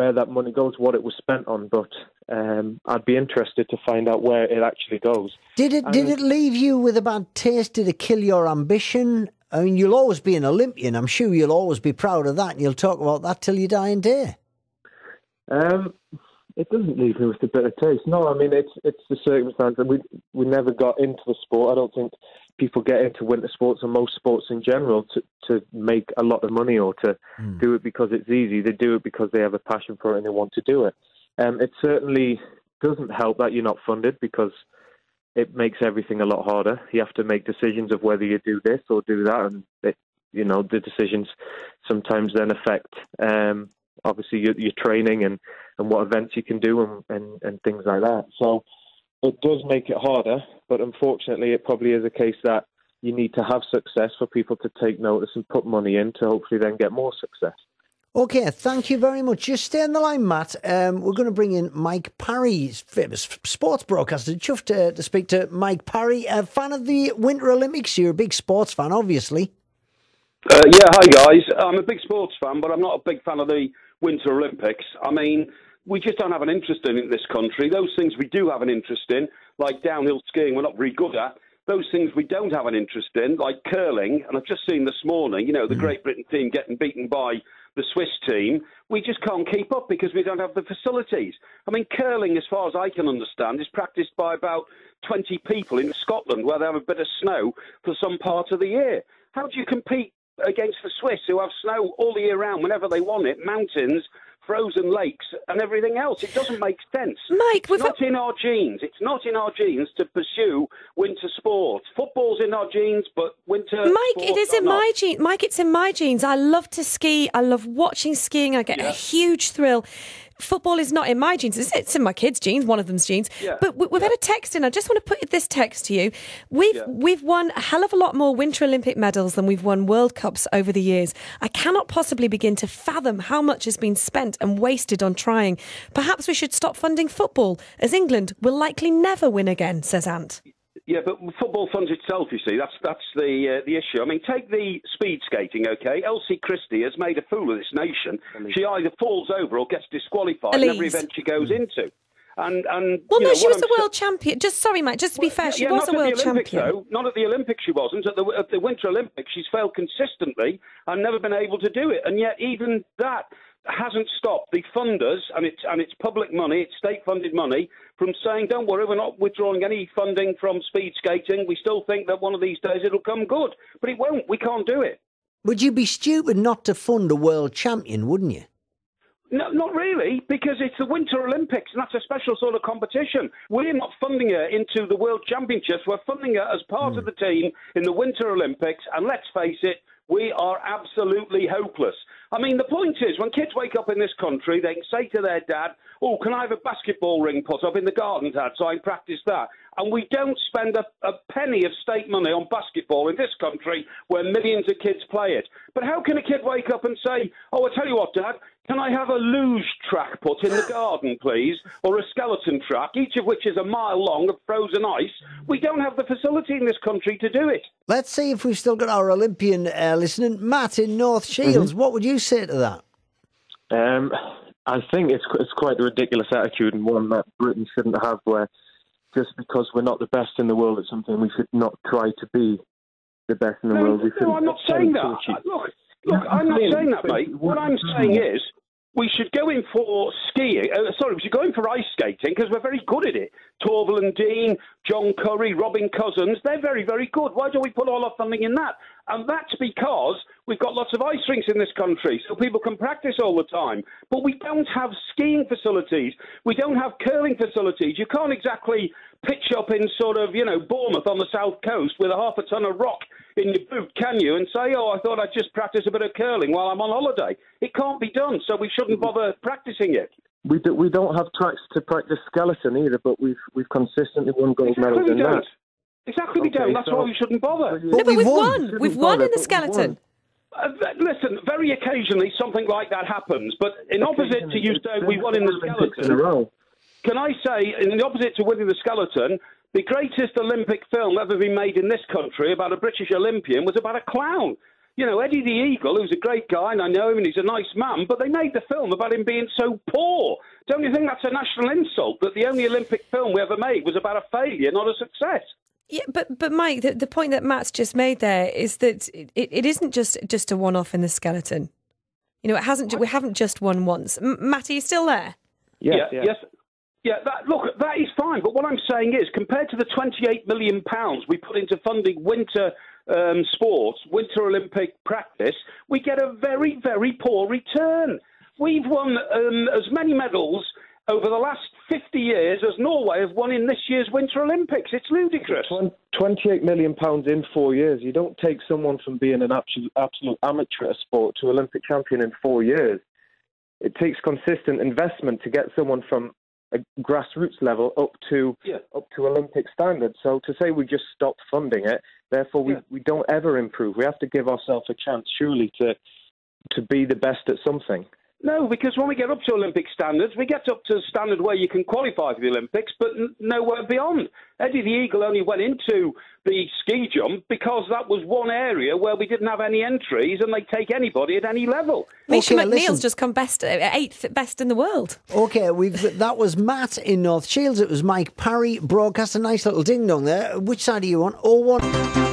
where that money goes, what it was spent on, but I'd be interested to find out where it actually goes. Did it leave you with a bad taste? Did it kill your ambition? I mean, you'll always be an Olympian. I'm sure you'll always be proud of that, and you'll talk about that till you die in day. It doesn't leave me with a bitter taste. No, I mean, it's the circumstance. We never got into the sport. I don't think people get into winter sports or most sports in general to make a lot of money or to do it because it's easy. They do it because they have a passion for it and they want to do it. It certainly doesn't help that you're not funded, because it makes everything a lot harder. You have to make decisions of whether you do this or do that, and the decisions sometimes then affect obviously your training and what events you can do and things like that. So it does make it harder, but unfortunately it probably is a case that you need to have success for people to take notice and put money in to hopefully then get more success. Okay, thank you very much. Just stay on the line, Matt. We're going to bring in Mike Parry, famous sports broadcaster. Chuffed to speak to Mike Parry, a fan of the Winter Olympics. You're a big sports fan, obviously. Yeah, hi guys. I'm a big sports fan, but I'm not a big fan of the Winter Olympics. I mean, we just don't have an interest in it in this country. Those things we do have an interest in, like downhill skiing, we're not very good at. Those things we don't have an interest in, like curling, and I've just seen this morning, the Great Britain team getting beaten by the Swiss team. We just can't keep up because we don't have the facilities. I mean, curling, as far as I can understand, is practiced by about 20 people in Scotland, where they have a bit of snow for some part of the year. How do you compete against the Swiss, who have snow all the year round whenever they want it, mountains, frozen lakes and everything else? It doesn't make sense. Mike, it's not in our genes. It's not in our genes to pursue winter sports. Football's in our genes, but winter Mike, it is in my genes. Mike, it's in my genes. I love to ski. I love watching skiing. I get a huge thrill. Football is not in my genes. It's in my kids' genes, one of them's genes. Yeah. But we've had a text in. I just want to put this text to you. We've won a hell of a lot more Winter Olympic medals than we've won World Cups over the years. I cannot possibly begin to fathom how much has been spent and wasted on trying. Perhaps we should stop funding football, as England will likely never win again, says Ant. Yeah, but football funds itself, you see. That's the issue. I mean, take the speed skating, OK? Elsie Christie has made a fool of this nation. She either falls over or gets disqualified in every event she goes into. And well, no, she was the world champion. Sorry, Mike, just to be fair, she was a world champion. Though. Not at the Olympics she wasn't. At the Winter Olympics, she's failed consistently and never been able to do it. And yet even that hasn't stopped the funders, and it's public money, it's state-funded money, from saying, don't worry, we're not withdrawing any funding from speed skating. We still think that one of these days it'll come good. But it won't. We can't do it. Would you be stupid not to fund a world champion, wouldn't you? No, not really, because it's the Winter Olympics, and that's a special sort of competition. We're not funding her into the World Championships. We're funding her as part of the team in the Winter Olympics, and let's face it, we are absolutely hopeless. I mean, the point is, when kids wake up in this country, they can say to their dad, oh, can I have a basketball ring put up in the garden, Dad, so I can practice that? And we don't spend a penny of state money on basketball in this country where millions of kids play it. But how can a kid wake up and say, oh, I tell you what, Dad, can I have a luge track put in the garden, please, or a skeleton track, each of which is a mile long of frozen ice? We don't have the facility in this country to do it. Let's see if we've still got our Olympian listening. Matt in North Shields, what would you say to that? I think it's quite a ridiculous attitude, and one that Britain shouldn't have, where just because we're not the best in the world at something, we should not try to be the best in the world. No, I'm not saying that. Look, I'm not saying that, mate. What I'm saying is, we should go in for skiing. We should go in for ice skating because we're very good at it. Torval and Dean, John Curry, Robin Cousins, they're very, very good. Why don't we put all our funding in that? And that's because we've got lots of ice rinks in this country, so people can practice all the time. But we don't have skiing facilities. We don't have curling facilities. You can't exactly pitch up in Bournemouth on the south coast with a half a ton of rock in your boot, can you? And say, oh, I thought I'd just practice a bit of curling while I'm on holiday. It can't be done, so we shouldn't bother practicing it. We don't have tracks to practice skeleton either, but we've consistently won gold medals in that. Exactly, we don't. That's why we shouldn't bother. No, but we've won. We've won in the skeleton. Listen, very occasionally something like that happens, but in opposite to you saying we won in the skeleton, can I say, in the opposite to winning the skeleton, the greatest Olympic film ever been made in this country about a British Olympian was about a clown. You know, Eddie the Eagle, who's a great guy, and I know him, and he's a nice man, but they made the film about him being so poor. Don't you think that's a national insult, that the only Olympic film we ever made was about a failure, not a success? Yeah, but Mike, the point that Matt's just made there is that it isn't just a one-off in the skeleton. You know, it hasn't. We haven't just won once. Matt, are you still there? Yes. Yeah, that is fine. But what I'm saying is, compared to the £28 million we put into funding winter sports, Winter Olympic practice, we get a very, very poor return. We've won as many medals over the last 50 years as Norway have won in this year's Winter Olympics. It's ludicrous. £28 million in 4 years. You don't take someone from being an absolute amateur sport to Olympic champion in 4 years. It takes consistent investment to get someone from a grassroots level up to Olympic standards. So to say we just stop funding it, therefore we don't ever improve. We have to give ourselves a chance, surely, to be the best at something. No, because when we get up to Olympic standards, we get up to a standard where you can qualify for the Olympics, but nowhere beyond. Eddie the Eagle only went into the ski jump because that was one area where we didn't have any entries, and they take anybody at any level. Misha McNeil's just come eighth best in the world. Okay, that was Matt in North Shields. It was Mike Parry, broadcast. A nice little ding dong there. Which side are you on? 01.